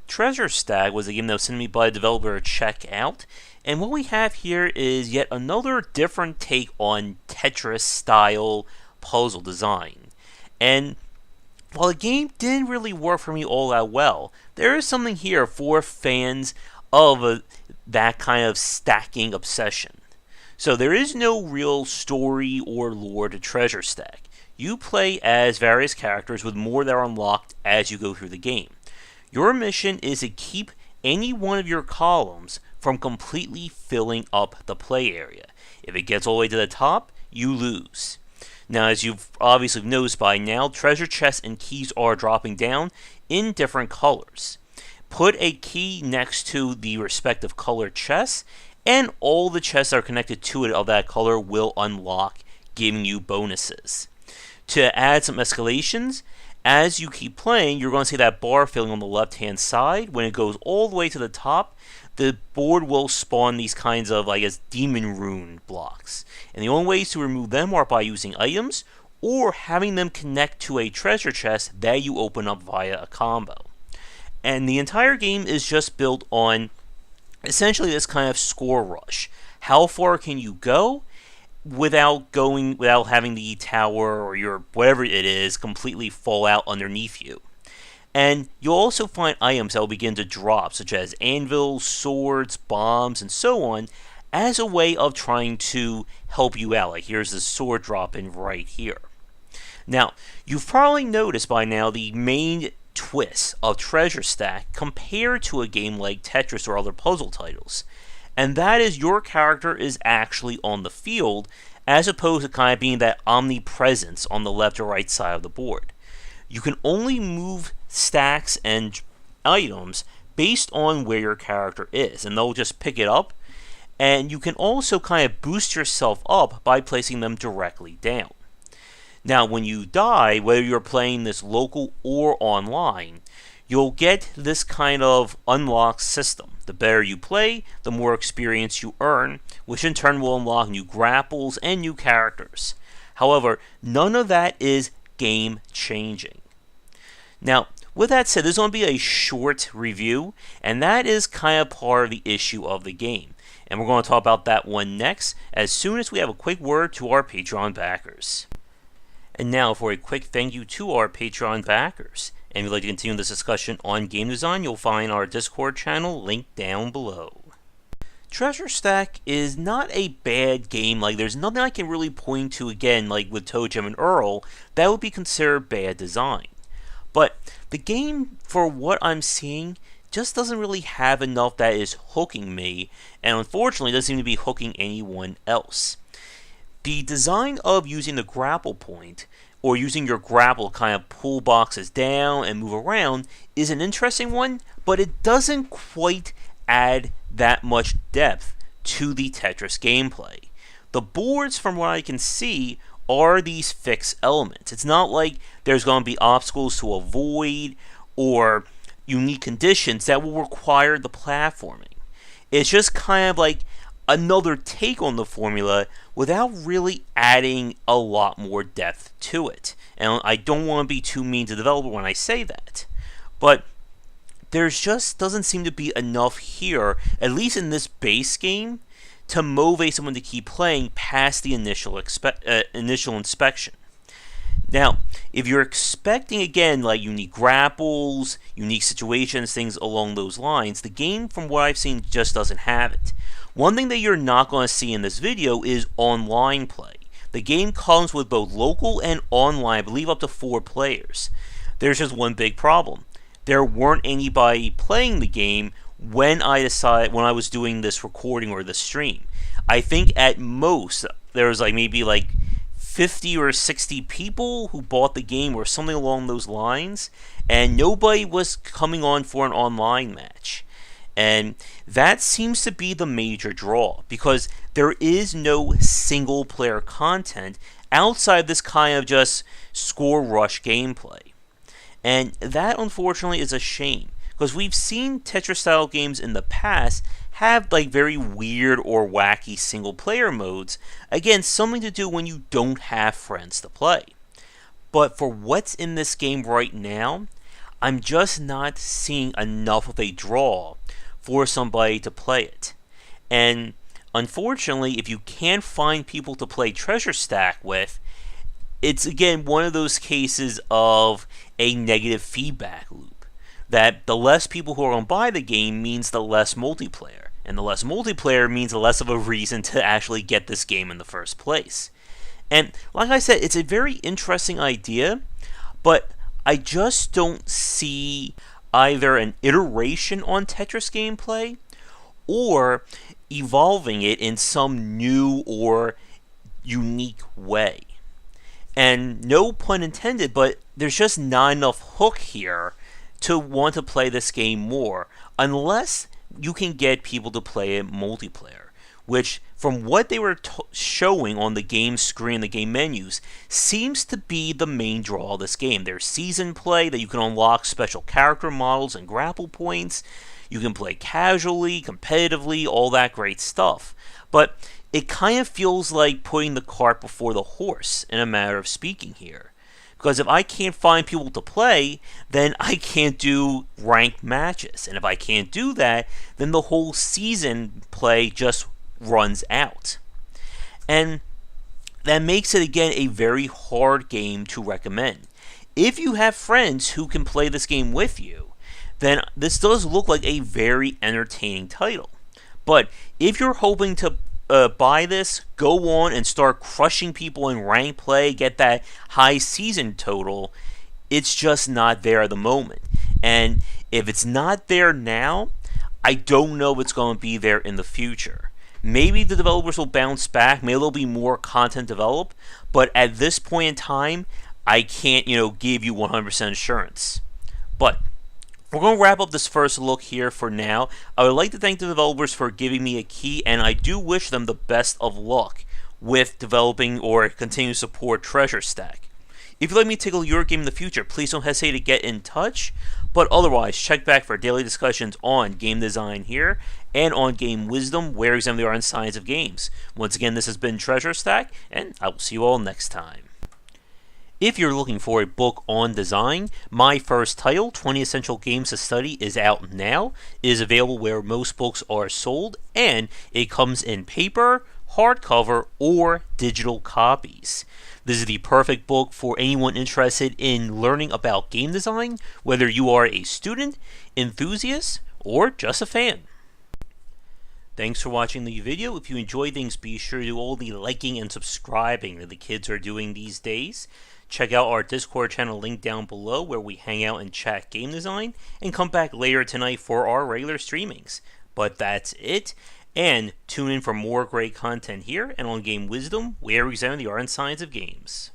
Treasure Stack was a game that was sent to me by a developer to check out, and what we have here is yet another different take on Tetris style puzzle design. And while the game didn't really work for me all that well, there is something here for fans of that kind of stacking obsession. So there is no real story or lore to Treasure Stack. You play as various characters with more that are unlocked as you go through the game. Your mission is to keep any one of your columns from completely filling up the play area. If it gets all the way to the top, you lose. Now, as you've obviously noticed by now, treasure chests and keys are dropping down in different colors. Put a key next to the respective color chests, and all the chests that are connected to it of that color will unlock, giving you bonuses. To add some escalations, as you keep playing, you're going to see that bar filling on the left-hand side. When it goes all the way to the top, the board will spawn these kinds of, demon rune blocks. And the only ways to remove them are by using items, or having them connect to a treasure chest that you open up via a combo. And the entire game is just built on essentially this kind of score rush. How far can you go without having the tower or your whatever it is completely fall out underneath you? And you'll also find items that will begin to drop, such as anvils, swords, bombs, and so on, as a way of trying to help you out. Like, here's the sword dropping right here. Now, you've probably noticed by now the main twist of Treasure Stack compared to a game like Tetris or other puzzle titles. And that is your character is actually on the field, as opposed to kind of being that omnipresence on the left or right side of the board. You can only move stacks and items based on where your character is, and they'll just pick it up. And you can also kind of boost yourself up by placing them directly down. Now, when you die, whether you're playing this local or online, you'll get this kind of unlock system. The better you play, the more experience you earn, which in turn will unlock new grapples and new characters. However, none of that is game-changing. Now, with that said, this is going to be a short review, and that is kind of part of the issue of the game. And we're going to talk about that one next, as soon as we have a quick word to our Patreon backers. And now for a quick thank you to our Patreon backers. And if you'd like to continue this discussion on game design, you'll find our Discord channel linked down below. Treasure Stack is not a bad game. There's nothing I can really point to, again, like with Toe Jam and Earl, that would be considered bad design. But the game, for what I'm seeing, just doesn't really have enough that is hooking me, and unfortunately doesn't seem to be hooking anyone else. The design of using the grapple point, or using your grapple to kind of pull boxes down and move around, is an interesting one, but it doesn't quite add that much depth to the Tetris gameplay. The boards, from what I can see, are these fixed elements. It's not like there's going to be obstacles to avoid or unique conditions that will require the platforming. It's just kind of like another take on the formula without really adding a lot more depth to it. And I don't want to be too mean to the developer when I say that, but there's just doesn't seem to be enough here, at least in this base game, to motivate someone to keep playing past the initial inspection. Now, if you're expecting, again, like unique grapples, unique situations, things along those lines, the game, from what I've seen, just doesn't have it. One thing that you're not going to see in this video is online play. The game comes with both local and online, I believe up to 4 players. There's just one big problem. There weren't anybody playing the game when I was doing this recording or the stream. I think at most there was maybe 50 or 60 people who bought the game or something along those lines, and nobody was coming on for an online match. And that seems to be the major draw, because there is no single player content outside this kind of just score rush gameplay. And that, unfortunately, is a shame, because we've seen Tetris-style games in the past have very weird or wacky single-player modes. Again, something to do when you don't have friends to play. But for what's in this game right now, I'm just not seeing enough of a draw for somebody to play it. And unfortunately, if you can't find people to play Treasure Stack with, it's again one of those cases of a negative feedback loop. That the less people who are going to buy the game means the less multiplayer. And the less multiplayer means the less of a reason to actually get this game in the first place. And like I said, it's a very interesting idea, but I just don't see either an iteration on Tetris gameplay or evolving it in some new or unique way. And no pun intended, but there's just not enough hook here to want to play this game more, unless you can get people to play it multiplayer, which, from what they were showing on the game screen, the game menus, seems to be the main draw of this game. There's season play that you can unlock special character models and grapple points. You can play casually, competitively, all that great stuff. But it kind of feels like putting the cart before the horse, in a matter of speaking here. Because if I can't find people to play, then I can't do ranked matches. And if I can't do that, then the whole season play just runs out. And that makes it, again, a very hard game to recommend. If you have friends who can play this game with you, then this does look like a very entertaining title. But if you're hoping to buy this, go on and start crushing people in rank play, get that high season total, it's just not there at the moment. And if it's not there now, I don't know if it's going to be there in the future. Maybe the developers will bounce back, maybe there'll be more content developed, but at this point in time, I can't, give you 100% assurance. But we're going to wrap up this first look here for now. I would like to thank the developers for giving me a key, and I do wish them the best of luck with developing or continuing to support Treasure Stack. If you'd like me to tackle your game in the future, please don't hesitate to get in touch. But otherwise, check back for daily discussions on game design here and on Game Wisdom, where examine the art and science of games. Once again, this has been Treasure Stack, and I will see you all next time. If you're looking for a book on design, my first title, 20 Essential Games to Study, is out now. It is available where most books are sold, and it comes in paper, hardcover, or digital copies. This is the perfect book for anyone interested in learning about game design, whether you are a student, enthusiast, or just a fan. Thanks for watching the video. If you enjoyed things, be sure to do all the liking and subscribing that the kids are doing these days. Check out our Discord channel linked down below where we hang out and chat game design, and come back later tonight for our regular streamings. But that's it, and tune in for more great content here and on Game Wisdom, where we examine the art and science of games.